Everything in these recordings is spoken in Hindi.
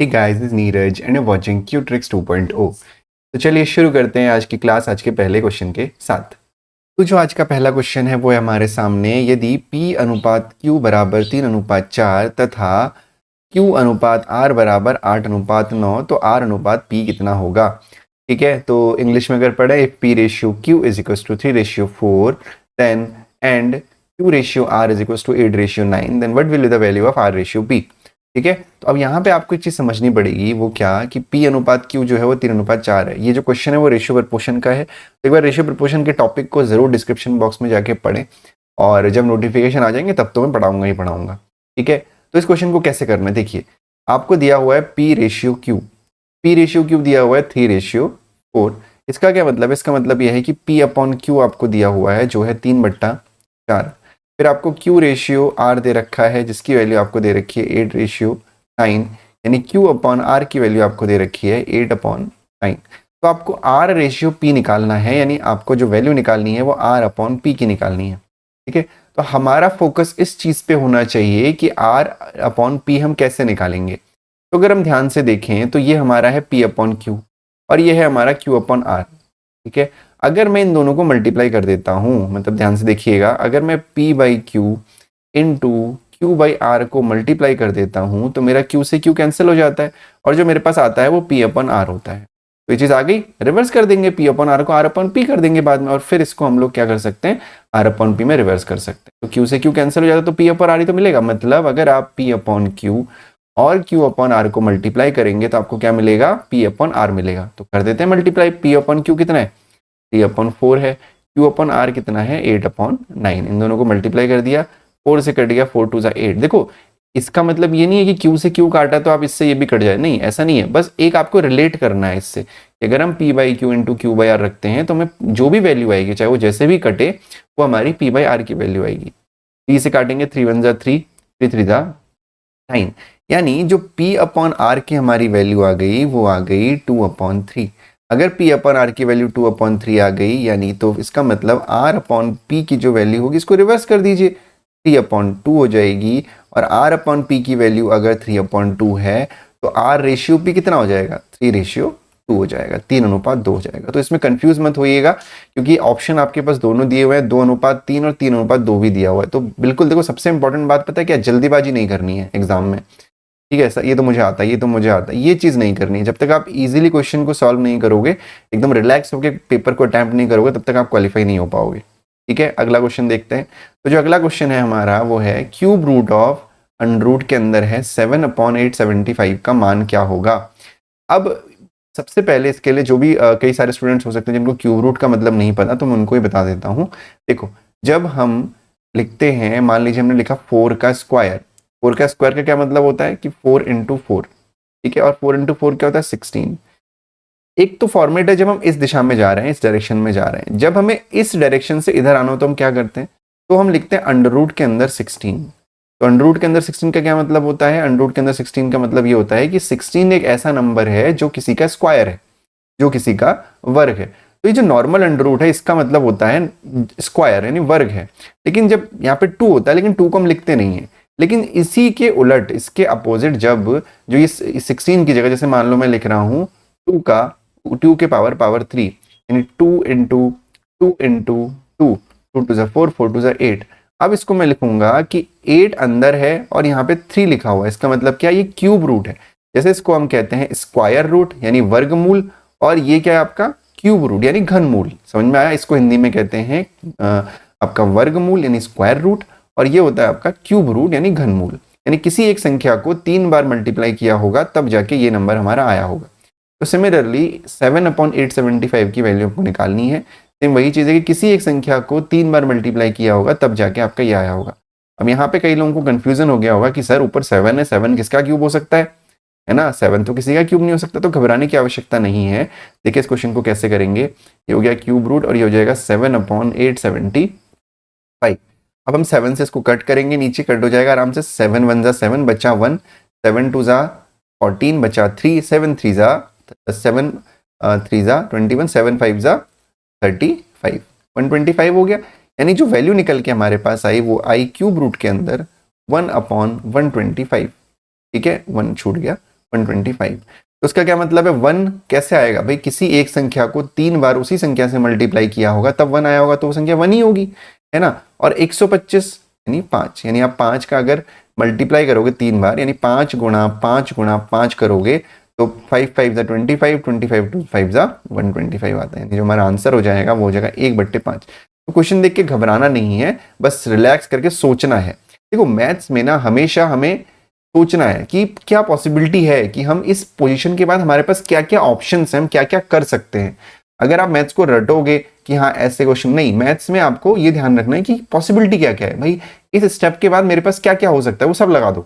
Hey guys, this is Neeraj and watching Q tricks 2.0। तो चलिए शुरू करते हैं आज की क्लास आज के पहले क्वेश्चन के साथ। तो जो आज का पहला क्वेश्चन है वो है हमारे सामने, यदि P अनुपात Q बराबर 3:4 तथा Q अनुपात R बराबर 8:9 तो R अनुपात P कितना होगा। ठीक है, तो इंग्लिश में अगर पढ़े, if P ratio Q is equal to 3:4 then and Q ratio R is equal to 8:9 then what will be the value of R ratio P। ठीक है, तो अब यहाँ पे आपको एक चीज समझनी पड़ेगी, वो क्या कि P अनुपात Q जो है वो 3:4 है। ये जो क्वेश्चन है वो रेशियो प्रपोर्शन का है। तो एक बार रेशियो प्रपोर्शन के टॉपिक को जरूर डिस्क्रिप्शन बॉक्स में जाके पढ़ें, और जब नोटिफिकेशन आ जाएंगे तब तो मैं पढ़ाऊंगा ही पढ़ाऊंगा। ठीक है, तो इस क्वेश्चन को कैसे करना है, देखिए आपको दिया हुआ है P रेशियो Q दिया हुआ है 3:4। इसका क्या मतलब है, इसका मतलब यह है कि P अपॉन Q आपको दिया हुआ है जो है 3/4। फिर आपको Q रेशियो R दे रखा है जिसकी वैल्यू आपको दे रखी है 8:9, यानी Q अपॉन R की वैल्यू आपको दे रखी है 8/9। तो आपको R रेशियो P निकालना है, यानी आपको जो वैल्यू निकालनी है वो R अपॉन P की निकालनी है। ठीक है, तो हमारा फोकस इस चीज पे होना चाहिए कि R अपॉन P हम कैसे निकालेंगे। तो अगर हम ध्यान से देखें तो ये हमारा है P अपॉन Q और ये है हमारा Q अपॉन R। ठीक है, अगर मैं इन दोनों को मल्टीप्लाई कर देता हूँ, मतलब ध्यान से देखिएगा, अगर मैं P by Q into Q by R को मल्टीप्लाई कर देता हूँ तो मेरा Q से Q कैंसिल हो जाता है और जो मेरे पास आता है वो P अपन R होता है। तो ये चीज़ आ गई, रिवर्स कर देंगे, P अपन R को R अपन P कर देंगे बाद में, और फिर इसको हम लोग क्या कर सकते हैं, R अपन P में रिवर्स कर सकते हैं। तो Q से Q कैंसिल हो जाता है तो P अपन R ही तो मिलेगा। मतलब अगर आप P अपन Q और Q अपन R को मल्टीप्लाई करेंगे तो आपको क्या मिलेगा, P अपन R मिलेगा। तो कर देते हैं मल्टीप्लाई, P अपन Q कितना है, 3/4 है, Q अपन R कितना है 8/9। इन दोनों को मल्टीप्लाई कर दिया, 4 से कट गया, 4 2 8। देखो इसका मतलब ये नहीं है कि Q से Q काटा तो आप इससे ये भी कट जाए, नहीं ऐसा नहीं है, बस एक आपको रिलेट करना है इससे। अगर हम P by Q into Q by R रखते हैं तो हमें जो भी वैल्यू आएगी, चाहे वो जैसे भी कटे, वो हमारी P बाई आर की वैल्यू आएगी। 3 से काटेंगे, 3 1 3, 3 3 9, यानी जो P अपॉन R की हमारी वैल्यू आ गई वो आ गई 2/3। अगर P अपॉन R की वैल्यू 2/3 आ गई, यानी तो इसका मतलब R अपॉन P की जो वैल्यू होगी इसको रिवर्स कर दीजिए, 3/2 हो जाएगी। और R अपॉन P की वैल्यू अगर 3/2 है तो R रेशियो P कितना हो जाएगा, 3:2 हो जाएगा, 3:2 हो जाएगा। तो इसमें कंफ्यूज मत होइएगा, क्योंकि ऑप्शन आपके पास दोनों दिए हुए हैं, 2:3 और 3:2 भी दिया हुआ है। तो बिल्कुल देखो, सबसे इंपॉर्टेंट बात पता है क्या, जल्दीबाजी नहीं करनी है एग्जाम में। ठीक है, ये तो मुझे आता है, ये तो मुझे आता है, ये चीज़ नहीं करनी है। जब तक आप इजीली क्वेश्चन को सॉल्व नहीं करोगे, एकदम रिलैक्स होकर पेपर को अटैम्प्ट नहीं करोगे, तब तक आप क्वालिफाई नहीं हो पाओगे। ठीक है, अगला क्वेश्चन देखते हैं। तो जो अगला क्वेश्चन है हमारा वो है, cube root of under root के अंदर है 7/875 का मान क्या होगा। अब सबसे पहले इसके लिए जो भी कई सारे स्टूडेंट्स हो सकते हैं जिनको क्यूब रूट का मतलब नहीं पता, तो मैं उनको ही बता देता हूँ। देखो, जब हम लिखते हैं, मान लीजिए हमने लिखा 4 का स्क्वायर, 4 का स्क्वायर का क्या मतलब होता है कि 4 इंटू 4। ठीक है, और 4 इंटू 4 क्या होता है, 16। एक तो फॉर्मेट है जब हम इस दिशा में जा रहे हैं, इस डायरेक्शन में जा रहे हैं। जब हमें इस डायरेक्शन से इधर आना हो तो हम क्या करते हैं, तो हम लिखते हैं अंडर रूट के अंदर 16। तो अंडर रूट के अंदर 16 का क्या मतलब होता है, अंडर रूट के अंदर 16 का मतलब ये होता है कि 16 एक ऐसा नंबर है जो किसी का स्क्वायर है, जो किसी का वर्ग है। तो ये जो नॉर्मल अंडर रूट है इसका मतलब होता है स्क्वायर, यानी वर्ग है। लेकिन जब यहाँ पे 2 होता है, लेकिन 2 को हम लिखते नहीं है। लेकिन इसी के उलट, इसके अपोजिट, जब जो ये 16 की जगह, जैसे मान लो मैं लिख रहा हूँ 2 के पावर 3, यानी 2 इंटू 2 इंटू 2, 2 2 4, 4 2 8। अब इसको मैं लिखूंगा कि 8 अंदर है और यहाँ पे 3 लिखा हुआ है। इसका मतलब क्या, ये क्यूब रूट है। जैसे इसको हम कहते हैं स्क्वायर रूट यानी वर्गमूल, और ये क्या है आपका क्यूब रूट यानी घनमूल। समझ में आया, इसको हिंदी में कहते हैं आपका वर्गमूल यानी स्क्वायर रूट, और ये होता है आपका क्यूब रूट यानी घनमूल। यानी किसी एक संख्या को 3 बार मल्टीप्लाई किया होगा तब जाके ये नंबर हमारा आया होगा। तो सिमिलरली 7/875 की वैल्यू आपको निकालनी है। सेम वही चीज़ है कि किसी एक संख्या को 3 बार मल्टीप्लाई किया होगा तब जाके आपका ये आया होगा। अब यहाँ पे कई लोगों को कंफ्यूजन हो गया होगा कि सर ऊपर 7 है, 7 किसका क्यूब हो सकता है ना, 7 तो किसी का क्यूब नहीं हो सकता। तो घबराने की आवश्यकता नहीं है। देखिए इस क्वेश्चन को कैसे करेंगे, ये हो गया क्यूब रूट और ये हो जाएगा 7/875। अब हम 7 से इसको कट करेंगे, नीचे कट हो जाएगा आराम से, 7 1 जा 7 बचा 1, 7 2 जा 14 बचा 3, 7 3 जा 7 3 जा 21, 7 5 जा 35, 125 हो गया। यानी जो वैल्यू निकल के हमारे पास आई वो आई क्यूब रूट के अंदर 1/125। ठीक है, 1 छूट गया, 125। तो उसका क्या मतलब है, 1 कैसे आएगा भाई, किसी एक संख्या को 3 बार उसी संख्या से मल्टीप्लाई किया होगा तब 1 आया होगा, तो वो संख्या 1 ही होगी, है ना। और 125 यानी 5, यानी आप 5 का अगर मल्टीप्लाई करोगे 3 बार, यानी 5 गुणा 5 गुणा 5 करोगे तो 5 5 ज़ा 25, 25 टू 5 ज़ा 125 आता है, यानी जो हमारा आंसर हो जाएगा वो हो जाएगा 1/5। तो क्वेश्चन देख के घबराना नहीं है, बस रिलैक्स करके सोचना है। देखो मैथ्स में ना हमेशा हमें सोचना है कि क्या पॉसिबिलिटी है कि हम इस पोजीशन के बाद हमारे पास क्या क्या ऑप्शंस हैं, हम क्या क्या कर सकते हैं। अगर आप मैथ्स को रटोगे कि हाँ ऐसे क्वेश्चन, नहीं, मैथ्स में आपको ये ध्यान रखना है कि पॉसिबिलिटी क्या क्या है भाई, इस स्टेप के बाद मेरे पास क्या क्या हो सकता है वो सब लगा दो,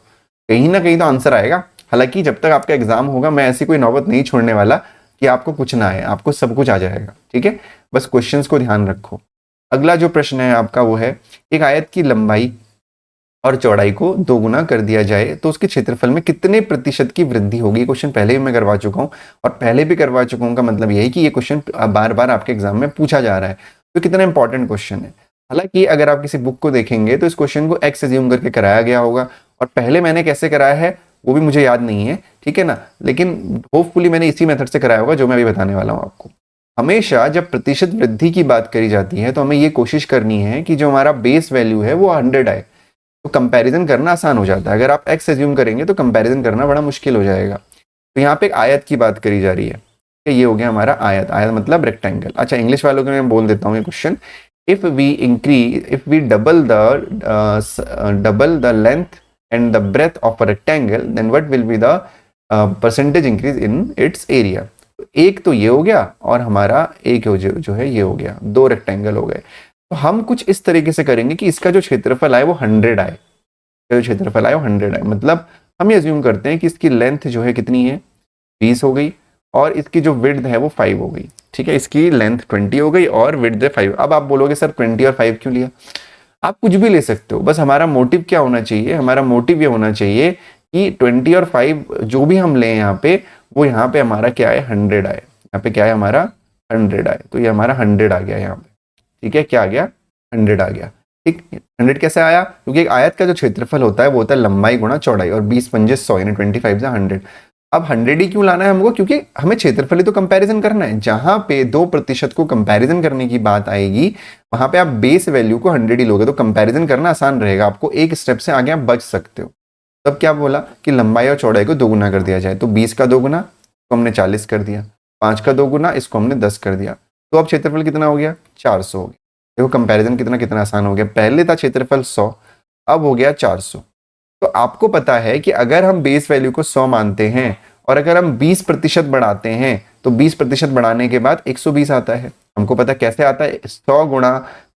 कहीं ना कहीं तो आंसर आएगा। हालांकि जब तक आपका एग्जाम होगा मैं ऐसी कोई नौबत नहीं छोड़ने वाला कि आपको कुछ ना आए, आपको सब कुछ आ जाएगा, ठीक है। बस क्वेश्चंस को ध्यान रखो। अगला जो प्रश्न है आपका वो है, एक आयत की लंबाई और चौड़ाई को 2 गुना कर दिया जाए तो उसके क्षेत्रफल में कितने प्रतिशत की वृद्धि होगी। क्वेश्चन पहले भी मैं करवा चुका हूँ, और पहले भी करवा चुका हूँ का मतलब यही कि ये क्वेश्चन बार बार आपके एग्जाम में पूछा जा रहा है, तो कितना इंपॉर्टेंट क्वेश्चन है। हालांकि अगर आप किसी बुक को देखेंगे तो इस क्वेश्चन को एक्स एज्यूम करके कराया गया होगा, और पहले मैंने कैसे कराया है वो भी मुझे याद नहीं है, ठीक है ना, लेकिन होपफुली मैंने इसी मेथड से कराया होगा जो मैं अभी बताने वाला हूँ आपको। हमेशा जब प्रतिशत वृद्धि की बात करी जाती है तो हमें ये कोशिश करनी है कि जो हमारा बेस वैल्यू है वो 100 आए, तो कंपैरिजन करना आसान हो जाता है। अगर आप एक्स एज्यूम करेंगे तो कंपैरिजन करना बड़ा मुश्किल हो जाएगा। तो यहाँ पे एक आयत की बात करी जा रही है कि ये हो गया हमारा आयत, आयत मतलब रेक्टेंगल। अच्छा इंग्लिश वालों के मैं बोल देता हूँ ये question, if we double the length and the breadth of a rectangle then what will be the percentage increase in its area. एक तो ये हो गया और हमारा एक जो है ये हो गया, 2 रेक्टेंगल हो गए। तो हम कुछ इस तरीके से करेंगे कि इसका जो क्षेत्रफल आए वो 100 आए, जो क्षेत्रफल आए वो 100 आए। मतलब हम ये अज्यूम करते हैं कि इसकी लेंथ जो है कितनी है 20 हो गई, और इसकी जो विड्थ है वो 5 हो गई, ठीक है। इसकी लेंथ 20 हो गई और विड्थ है 5। अब आप बोलोगे सर 20 और 5 क्यों लिया, आप कुछ भी ले सकते हो, बस हमारा मोटिव क्या होना चाहिए, हमारा मोटिव ये होना चाहिए कि 20 और 5 जो भी हम लें यहाँ पे, वो यहाँ पे हमारा क्या है 100 आए, यहाँ पे क्या है हमारा 100 आए, तो ये हमारा 100 आ गया यहाँ पे, ठीक है। क्या आ गया 100 आ गया, ठीक। 100 कैसे आया, क्योंकि एक आयत का जो क्षेत्रफल होता है वो होता है लंबाई गुणा चौड़ाई, और 20 पंजे 100 यानी 25 से 100। अब 100 ही क्यों लाना है हमको, क्योंकि हमें क्षेत्रफल ही तो कंपैरिजन करना है। जहां पे 2% को कंपैरिजन करने की बात आएगी वहां पे आप बेस वैल्यू को 100 ही लोगे तो कंपैरिजन करना आसान रहेगा, आपको एक स्टेप से आगे आप बच सकते हो। तब क्या बोला कि लंबाई और चौड़ाई को 2 गुना कर दिया जाए, तो 20 का 2 गुना इसको हमने 40 कर दिया, 5 का 2 गुना इसको हमने 10 कर दिया, तो अब क्षेत्रफल कितना हो गया 400 हो गया। देखो कंपैरिजन कितना कितना आसान हो गया, पहले था क्षेत्रफल 100 अब हो गया 400। तो आपको पता है कि अगर हम बेस वैल्यू को 100 मानते हैं और अगर हम 20% बढ़ाते हैं तो 20% बढ़ाने के बाद 120 आता है। हमको पता कैसे आता है, 100 गुणा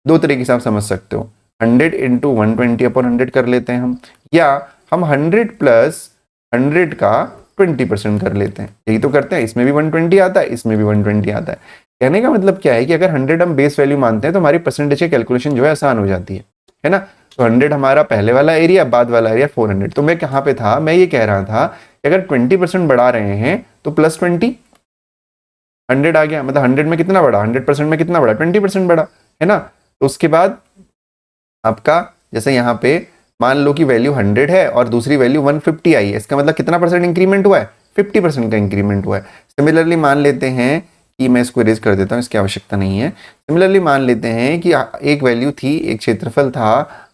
2 तरीके से आप समझ सकते हो, 100 इंटू 120/100 कर लेते हैं हम, या हम 100 प्लस 100 का 20% कर लेते हैं, यही तो करते हैं। इसमें भी 120 आता है, इसमें भी 120 आता है। कहने का मतलब क्या है कि अगर 100 हम बेस वैल्यू मानते हैं तो हमारी परसेंटेज की कैलकुलेशन जो है आसान हो जाती है ना। तो 100 हमारा पहले वाला एरिया, बाद वाला एरिया 400। तो मैं कहाँ पे था, मैं ये कह रहा था कि अगर 20% बढ़ा रहे हैं तो प्लस 20 100 आ गया, मतलब 100 में कितना बढ़ा, 100% में कितना बढ़ा 20% बढ़ा, है ना। तो उसके बाद आपका जैसे यहाँ पे मान लो कि वैल्यू 100 है और दूसरी वैल्यू 150 आई है, इसका मतलब कितना परसेंट इंक्रीमेंट हुआ है, 50% का इंक्रीमेंट हुआ है। सिमिलरली मान लेते हैं कि मैं इसको इरेज कर देता हूँ, इसकी आवश्यकता नहीं है। सिमिलरली मान लेते हैं कि एक वैल्यू थी, एक क्षेत्रफल था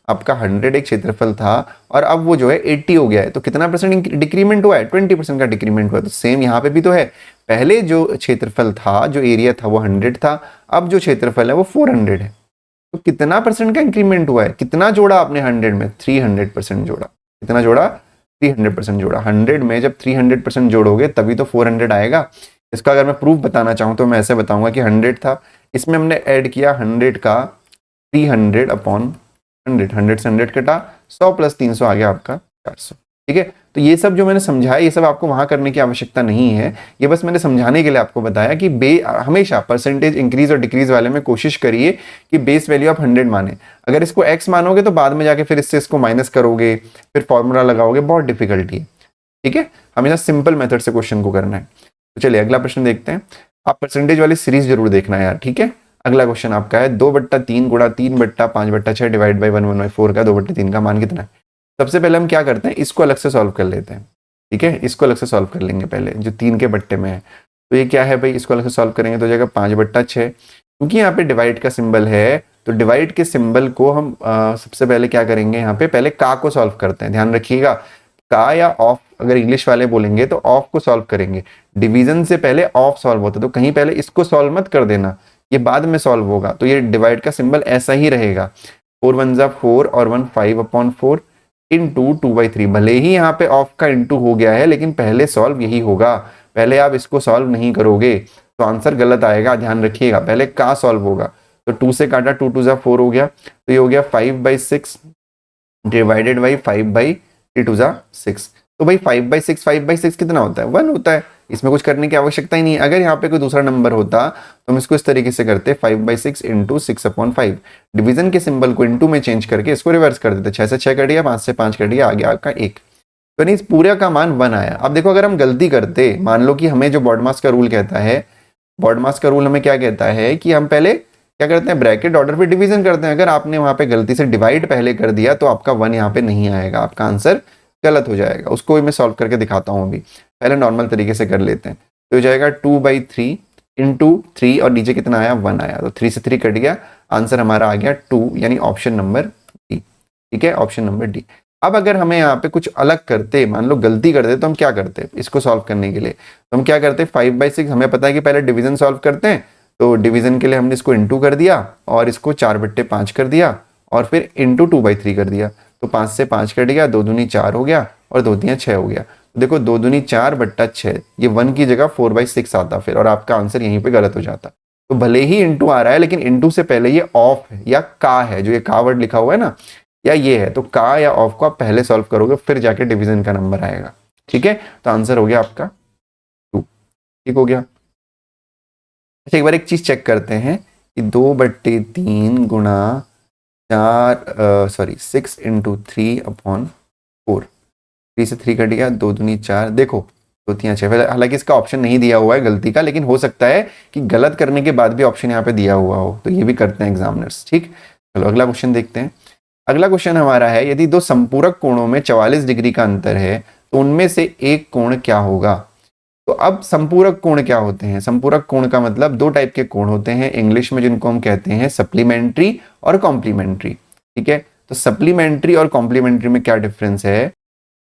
आपका 100, एक क्षेत्रफल था, और अब वो जो है 80 हो गया है, तो कितना परसेंट डिक्रीमेंट हुआ है, 20% का डिक्रीमेंट हुआ है। तो सेम यहाँ पे भी तो है, पहले जो क्षेत्रफल था, जो एरिया था वो 100 था, अब जो क्षेत्रफल है वो 400 है। तो कितना परसेंट का इंक्रीमेंट हुआ है, कितना जोड़ा आपने 100 में, 300% जोड़ा। कितना जोड़ा, 300% जोड़ा। 100 में जब 300% जोड़ोगे तभी तो 400 आएगा। इसका अगर मैं प्रूफ बताना चाहूँ तो मैं ऐसे बताऊंगा कि 100 था, इसमें हमने ऐड किया 100 का 300/100, 100 से 100 कटा, 100 प्लस 300 आ गया आपका 400, ठीक है। तो ये सब जो मैंने समझाया ये सब आपको वहां करने की आवश्यकता नहीं है, ये बस मैंने समझाने के लिए आपको बताया कि हमेशा परसेंटेज इंक्रीज और डिक्रीज वाले में कोशिश करिए कि बेस वैल्यू आप 100 माने। अगर इसको x मानोगे तो बाद में जाके फिर इससे इसको माइनस करोगे, फिर फॉर्मूला लगाओगे, बहुत डिफिकल्टी है, ठीक है। हमेशा सिंपल मेथड से क्वेश्चन को करना है। तो चलिए अगला प्रश्न देखते हैं। आप परसेंटेज वाली सीरीज जरूर देखना है यार, ठीक है। अगला क्वेश्चन आपका है 2/3 गुणा 3/5/6 डिवाइड बाई 1/4 का 2/3 का मान कितना है। सबसे पहले हम क्या करते हैं, इसको अलग से सॉल्व कर लेते हैं। ठीक है, इसको अलग से सॉल्व कर लेंगे पहले, जो 3 के बट्टे में है। तो ये क्या है भाई, इसको अलग से सॉल्व करेंगे तो हो जाएगा 5/6। क्योंकि यहाँ पे डिवाइड का सिंबल है, तो डिवाइड के सिंबल को हम सबसे पहले क्या करेंगे, यहाँ पे पहले का को सॉल्व करते हैं। ध्यान रखिएगा, का या ऑफ अगर इंग्लिश वाले बोलेंगे तो ऑफ को सॉल्व करेंगे। डिवीजन से पहले ऑफ सॉल्व होता है, तो कहीं पहले इसको सॉल्व मत कर देना, ये बाद में सॉल्व होगा। तो ये डिवाइड का सिंबल ऐसा ही रहेगा, 4 1 जा 4 और 1 5/4 इंटू 2/3। भले ही यहाँ पे ऑफ का इंटू हो गया है, लेकिन पहले सॉल्व यही होगा। पहले आप इसको सॉल्व नहीं करोगे तो आंसर गलत आएगा, ध्यान रखिएगा। पहले का सॉल्व होगा, तो 2 से काटा, 2 2 जा 4 हो गया, तो ये हो गया 5/6 डिवाइडेड बाई 5/2 जा 6। तो भाई 5/6 5/6 कितना होता है, 1 होता है। इसमें कुछ करने की आवश्यकता ही नहीं है। अगर यहाँ पे कोई दूसरा नंबर होता तो हम इसको इस तरीके से करते, 5/6 इंटू 6/5। डिवीजन के सिंबल को इंटू में चेंज करके इसको रिवर्स कर देते, 6 से 6 कट गया, 5 से 5 कट गया, आ गया आपका 1। तो नहीं, इस पूरे का मान 1 आया। अब देखो, अगर हम गलती करते, मान लो कि हमें जो बॉडमास का रूल कहता है, बॉडमास का रूल हमें क्या कहता है कि हम पहले क्या करते हैं, ब्रैकेट ऑर्डर पे डिवीजन करते हैं। अगर आपने वहां पे गलती से डिवाइड पहले कर दिया तो आपका 1 यहाँ पे नहीं आएगा, आपका आंसर गलत हो जाएगा। उसको भी मैं सॉल्व करके दिखाता हूँ अभी, पहले नॉर्मल तरीके से कर लेते हैं। तो हो जाएगा 2/3 इंटू 3 और नीचे कितना आया, 1 आया, तो 3 से 3 कट गया, आंसर हमारा आ गया 2, यानी ऑप्शन नंबर डी। ठीक है, ऑप्शन नंबर डी। अब अगर हमें यहाँ पे कुछ अलग करते, मान लो गलती करते, तो हम क्या करते इसको सॉल्व करने के लिए, तो हम क्या करते, 5/6 हमें पता है कि पहले डिवीजन सॉल्व करते हैं, तो डिवीजन के लिए हमने इसको इंटू कर दिया और इसको 4/5 कर दिया और फिर इंटू 2/3 कर दिया। तो 5 से 5 कट गया, 2 दूनी 4 हो गया और 2 तियां 6 हो गया। तो देखो 2 दूनी 4/6, ये 1 की जगह 4/6 आता फिर, और आपका आंसर यहीं पे गलत हो जाता। तो भले ही इंटू आ रहा है, लेकिन इंटू से पहले ये ऑफ है या का है, जो ये का वर्ड लिखा हुआ है ना, या ये है, तो का या ऑफ को आप पहले सॉल्व करोगे, फिर जाके डिवीजन का नंबर आएगा। ठीक है, तो आंसर हो गया आपका 2। ठीक हो गया। अच्छा, एक बार एक चीज चेक करते हैं कि 2/3 गुणा 6 इंटू 3/4, 3 से 3 कट गया, 2 दूनी 4, देखो 2 तियां 6। हालांकि इसका ऑप्शन नहीं दिया हुआ है गलती का, लेकिन हो सकता है कि गलत करने के बाद भी ऑप्शन यहाँ पे दिया हुआ हो, तो ये भी करते हैं एग्जामिनर्स। ठीक, चलो अगला क्वेश्चन देखते हैं। अगला क्वेश्चन हमारा है, यदि दो संपूरक कोणों में 44 डिग्री का अंतर है तो उनमें से एक कोण क्या होगा। तो अब संपूरक कोण क्या होते हैं, संपूरक कोण का मतलब 2 टाइप के कोण होते हैं इंग्लिश में, जिनको हम कहते हैं सप्लीमेंट्री और कॉम्प्लीमेंट्री। ठीक है, तो सप्लीमेंट्री और कॉम्प्लीमेंट्री में क्या डिफरेंस है।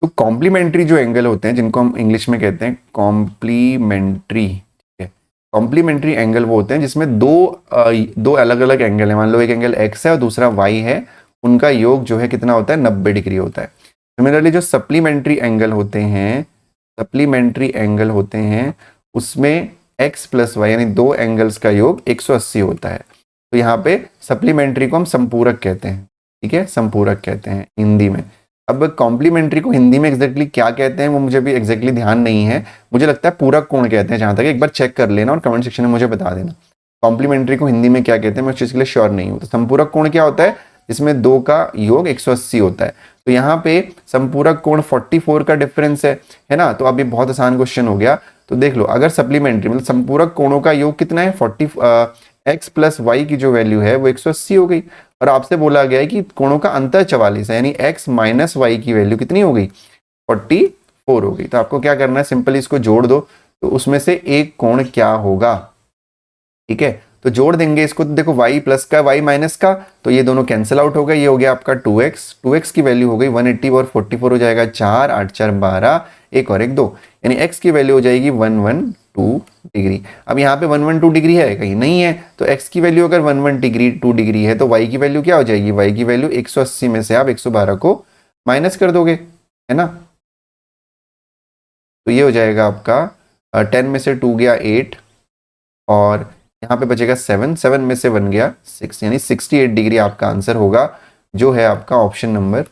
तो कॉम्प्लीमेंट्री जो एंगल होते हैं, जिनको हम इंग्लिश में कहते हैं कॉम्प्लीमेंट्री, ठीक है, कॉम्प्लीमेंट्री एंगल वो होते हैं जिसमें दो अलग अलग एंगल है। मान लो एक एंगल एक्स है और दूसरा वाई है, उनका योग जो है कितना होता है, 90 डिग्री होता है। सिमिलरली जो सप्लीमेंट्री एंगल होते हैं, सप्लीमेंट्री एंगल होते हैं उसमें x प्लस वाई यानी 2 एंगल्स का योग 180 होता है। तो यहाँ पे सप्लीमेंट्री को हम संपूरक कहते हैं। ठीक है, संपूरक कहते हैं हिंदी में। अब कॉम्प्लीमेंट्री को हिंदी में एग्जैक्टली क्या कहते हैं वो मुझे भी एग्जैक्टली ध्यान नहीं है, मुझे लगता है पूरक कोण कहते हैं जहां तक, एक बार चेक कर लेना और कमेंट सेक्शन में मुझे बता देना कॉम्प्लीमेंट्री को हिंदी में क्या कहते हैं, मैं उस चीज के लिए श्योर नहीं हूँ। तो संपूरक कोण क्या होता है, जिसमें 2 का योग 180 होता है। तो यहाँ पे संपूरक कोण 44 का डिफरेंस है ना। तो अब ये बहुत आसान क्वेश्चन हो गया। तो देख लो, अगर सप्लीमेंट्री मतलब संपूरक कोणों का योग कितना है, 40 x प्लस वाई की जो वैल्यू है वो 180 हो गई, और आपसे बोला गया है कि कोणों का अंतर 44 है, यानी x माइनस वाई की वैल्यू कितनी हो गई, 44 हो गई। तो आपको क्या करना है, सिंपली इसको जोड़ दो, तो उसमें से एक कोण क्या होगा। ठीक है, तो जोड़ देंगे इसको, तो देखो y प्लस का y माइनस का, तो ये दोनों कैंसिल आउट हो गए, ये हो गया आपका 2x की वैल्यू हो गई 180 और 44 हो जाएगा 4, 8 4 12, एक और एक 2, यानी x की वैल्यू हो जाएगी 112 डिग्री। अब यहाँ पे 112 डिग्री है कहीं नहीं है, तो x की वैल्यू अगर 112 डिग्री है तो y की वैल्यू क्या हो जाएगी, y की वैल्यू 180 में से आप 112 को माइनस कर दोगे, है ना। तो ये हो जाएगा आपका 10 में से 2 गया 8 और यहाँ पे बचेगा 7 में से 1 गया 6, यानी 68 डिग्री आपका आंसर होगा, जो है आपका ऑप्शन नंबर